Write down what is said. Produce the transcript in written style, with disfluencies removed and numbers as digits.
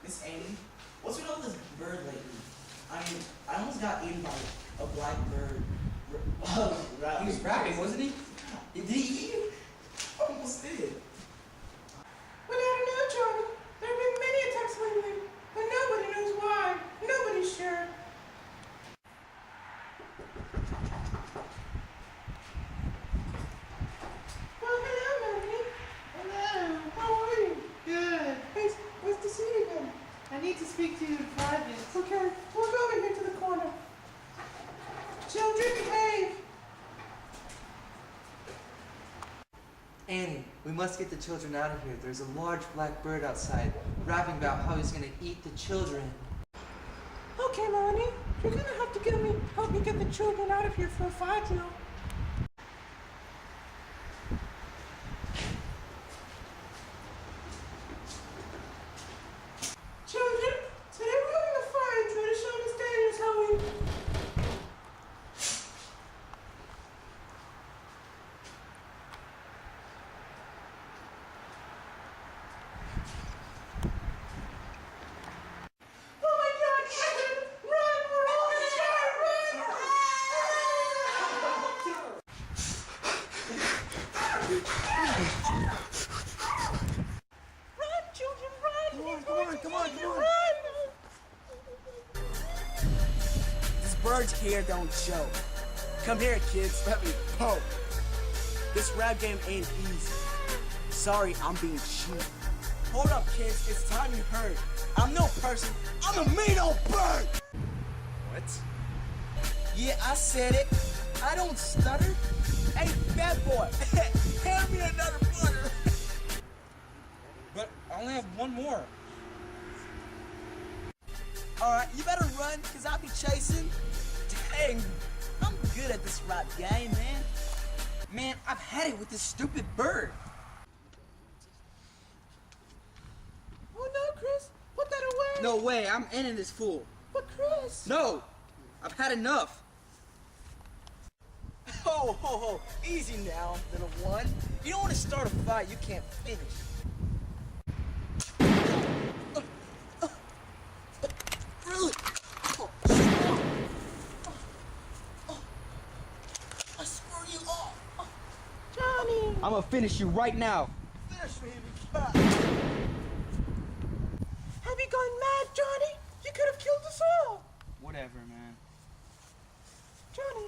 Miss Amy, what's with all this bird lately? I mean, I almost got eaten by a black bird. He was rapping, wasn't he? Did he eat you? Almost did. Well, I don't know, Johnny. There have been many attacks lately, but nobody knows why. Nobody's sure. Well, hello, Melanie. Hello, how are you? Good. Nice to see you again. I need to speak to you in private. Okay, we'll go over here to the corner. Children, behave. Annie, we must get the children out of here. There's a large black bird outside, rapping about how he's gonna eat the children. Okay, Melanie, you're gonna have to help me get the children out of here for a fire drill. Children, today we're having a fire drill to show Miss Daniels how we... Oh my God, Kevin! Run! We're all gonna die! Run, children, run! Come on. Run! These birds here don't joke. Come here, kids, let me poke. This rap game ain't easy. Sorry, I'm being cheap. Hold up, kids, it's time you heard. I'm no person, I'm a mean old bird! What? Yeah, I said it. I don't stutter. Hey, bad boy, hand me another butter. But I only have one more. Alright, you better run, cause I'll be chasing. Dang, I'm good at this rap game, man. Man, I've had it with this stupid bird. Oh no, Chris! Put that away! No way, I'm ending this fool. But Chris! No, I've had enough. Ho, easy now, little one. You don't want to start a fight you can't finish. Really? I swear you off. Johnny! I'm gonna finish you right now. Finish me, Have you gone mad, Johnny? You could have killed us all! Whatever, man. Johnny,